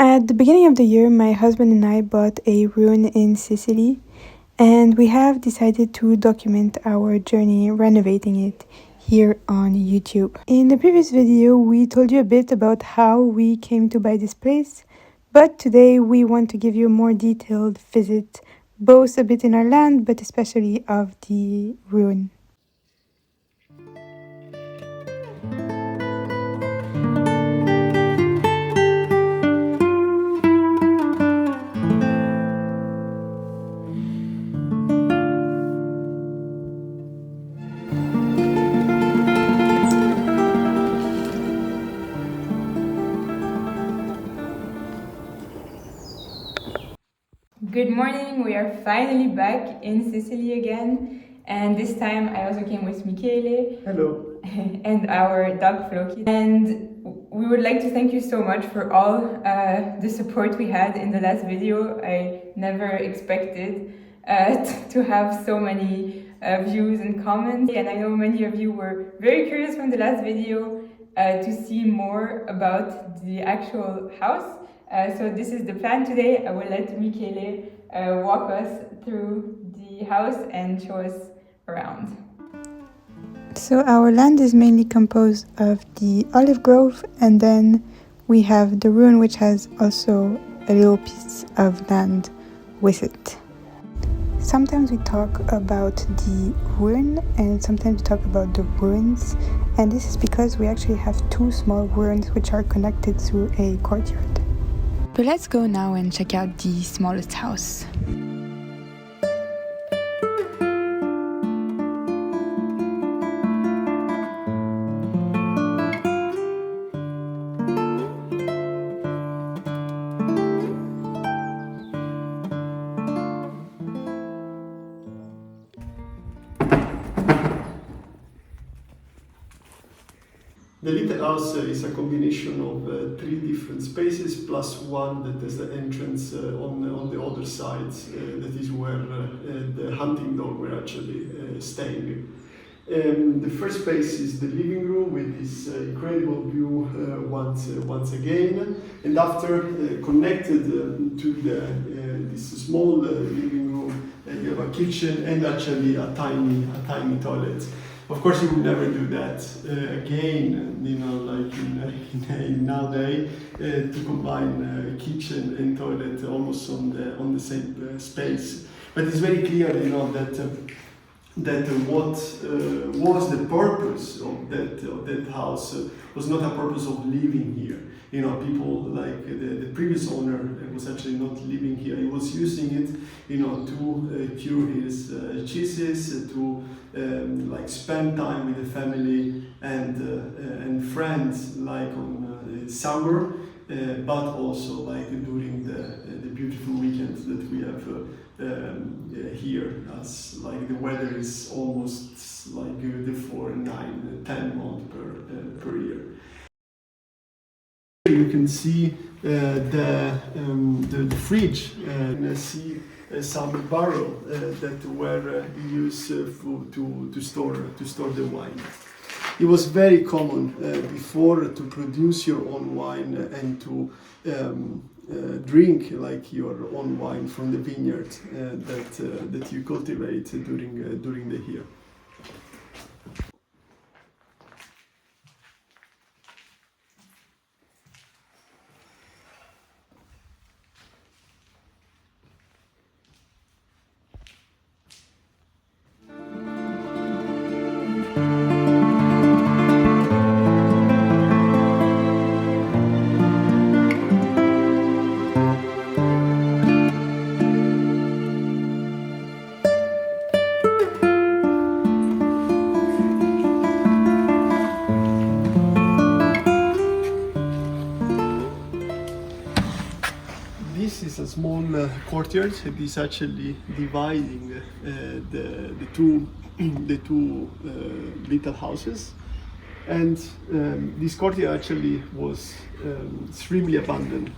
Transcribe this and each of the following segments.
At the beginning of the year, my husband and I bought a ruin in Sicily, and we have decided to document our journey renovating it here on YouTube. In the previous video, we told you a bit about how we came to buy this place, but today we want to give you a more detailed visit, both a bit in our land, but especially of the ruin. Good morning, we are finally back in Sicily again, and this time I also came with Michele. Hello. And our dog Floki. And we would like to thank you so much for all the support we had in the last video. I never expected to have so many views and comments, and I know many of you were very curious from the last video to see more about the actual house. So this is the plan today. I will let Michele walk us through the house and show us around. So our land is mainly composed of the olive grove, and then we have the ruin, which has also a little piece of land with it. Sometimes we talk about the ruin and sometimes we talk about the ruins, and this is because we actually have two small ruins which are connected through a courtyard. But let's go now and check out the smallest house. The little house is a combination of three different spaces plus one that has the entrance on the other side. That is where the hunting dog were actually staying. The first space is the living room with this incredible view once again, and after connected to this small living room, you have a kitchen and actually a tiny toilet. Of course, you would never do that again, like in nowadays, to combine kitchen and toilet almost on the same space. But it's very clear, that what was the purpose of that house was not a purpose of living here. People like the previous owner was actually not living here. He was using it, to cure his cheeses, to like spend time with the family and friends, like on summer, but also like during the beautiful weekends that we have here, as like the weather is almost like good for 9-10 months per year. You can see the fridge, and see some barrels that were used to store the wine. It was very common before to produce your own wine and to drink like your own wine from the vineyard that you cultivate during the year. This is a small courtyard. It is actually dividing the two little houses, and this courtyard actually was extremely abandoned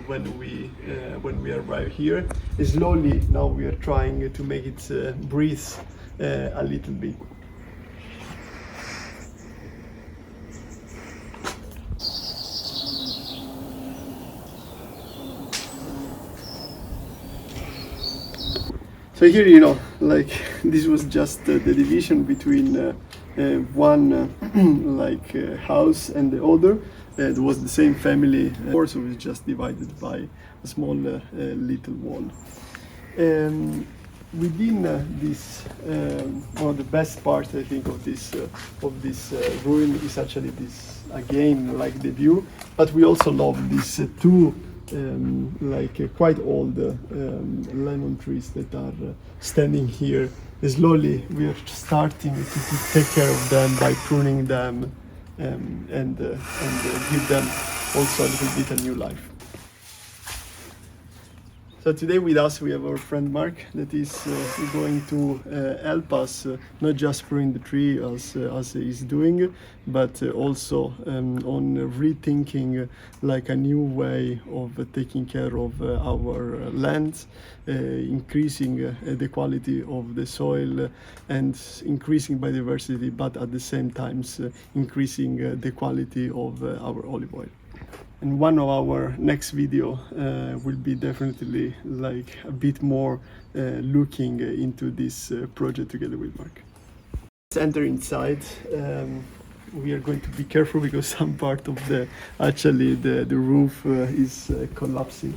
when we arrived here. Slowly now we are trying to make it breathe a little bit. So here, you know, like this was just the division between one house and the other. It was the same family, so it was just divided by a small little wall. Within this, one of the best parts I think of this ruin is actually this, again, like the view, but we also love these two quite old lemon trees that are standing here. Slowly we are starting to take care of them by pruning them and give them also a little bit a new life. So today with us we have our friend Mark that is going to help us not just prune the tree as he's doing, but also on rethinking like a new way of taking care of our land, increasing the quality of the soil and increasing biodiversity, but at the same time increasing the quality of our olive oil. And one of our next video will be definitely like a bit more looking into this project together with Mark. Let's enter inside. We are going to be careful because some part of the roof is collapsing.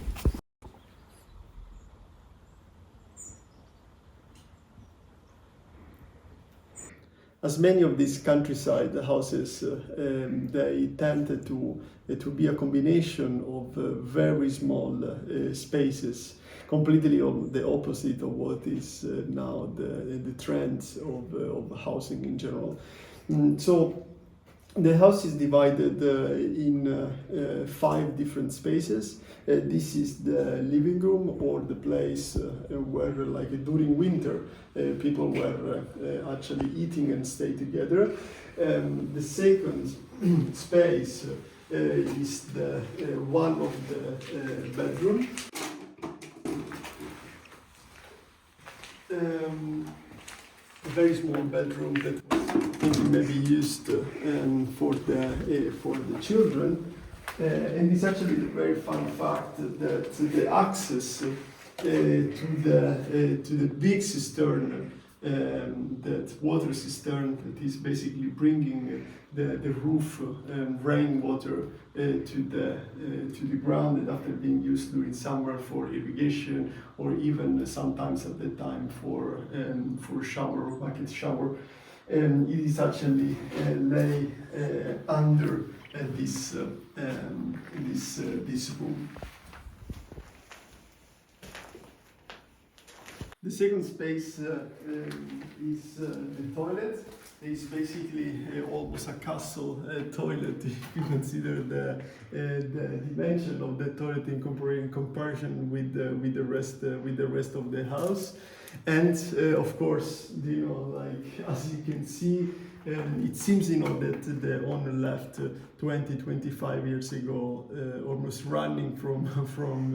As many of these countryside houses, they tend to be a combination of very small spaces, completely the opposite of what is now the trends of housing in general. So the house is divided in 5 different spaces. This is the living room, or the place where, like during winter, people were actually eating and stay together. The second space is the one of the bedroom. A very small bedroom that was maybe used for the children, and it's actually a very fun fact that the access to the big cistern, that water cistern that is basically bringing the roof rainwater to the ground, and after being used during summer for irrigation, or even sometimes at the time for shower or bucket shower, it is actually lay under this room. The second space is the toilet. It's basically almost a castle toilet if you consider the dimension of the toilet in comparison with the rest of the house. And of course, you know, like as you can see, it seems, you know, that the owner left 25 years ago, almost running from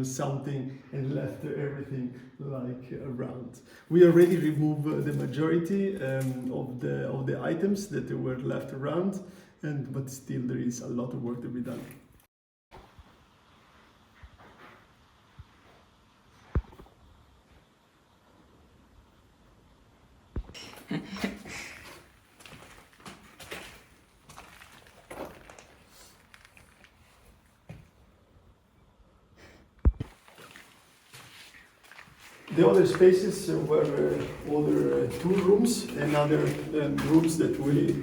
something, and left everything like around. We already removed the majority of the items that were left around, but still there is a lot of work to be done. The other spaces were other 2 rooms and other rooms that we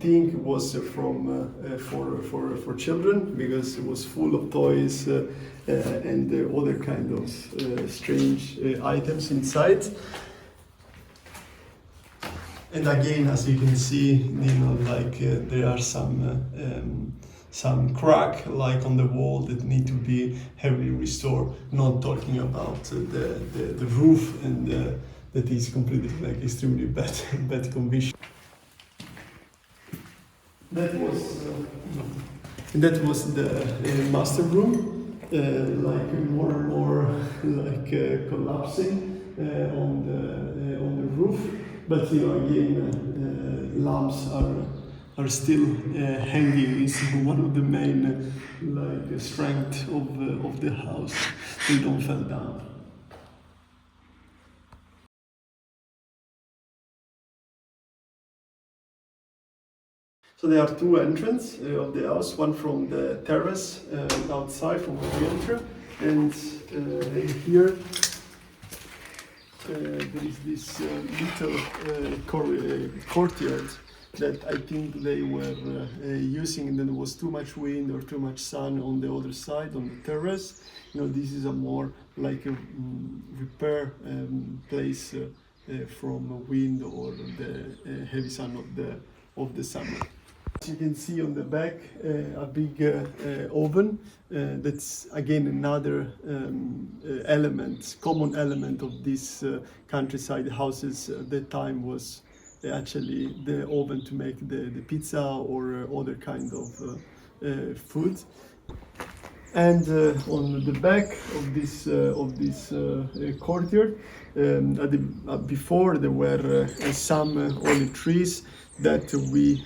think was for children, because it was full of toys and other kind of strange items inside. And again, as you can see, you know, like there are some crack like on the wall that need to be heavily restored. Not talking about the roof and that is completely like extremely bad condition. That was the master room, like more and more like collapsing on the roof. But you know, again, lamps are still hanging. It's one of the main like strength of the house. They don't fall down. So there are two entrances of the house, one from the terrace outside from where we enter, and here there is this little courtyard that I think they were using, and then there was too much wind or too much sun on the other side, on the terrace. You know, this is a more like a repair place from wind or the heavy sun of the summer. As you can see on the back, a big oven. That's again another common element of these countryside houses at that time was actually the oven to make the pizza or other kind of food. And on the back of this courtyard, before there were some olive trees that we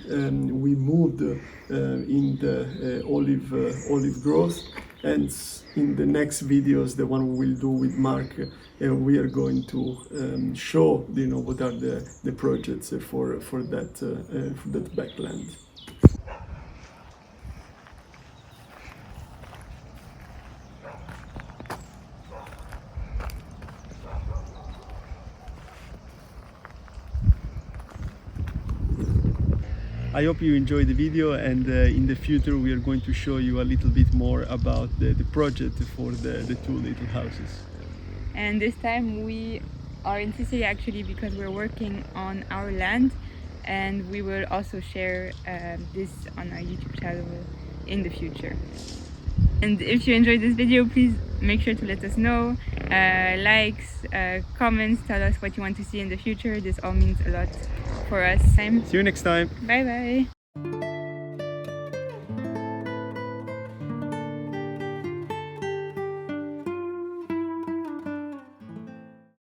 moved in the olive growth, and in the next videos, the one we will do with Mark, we are going to show what are the projects for that backland. I hope you enjoyed the video, and in the future we are going to show you a little bit more about the project for the two little houses. And this time we are in Sicily actually because we're working on our land, and we will also share this on our YouTube channel in the future. And if you enjoyed this video, please make sure to let us know. Likes, comments, tell us what you want to see in the future. This all means a lot for us. See you next time. Bye bye.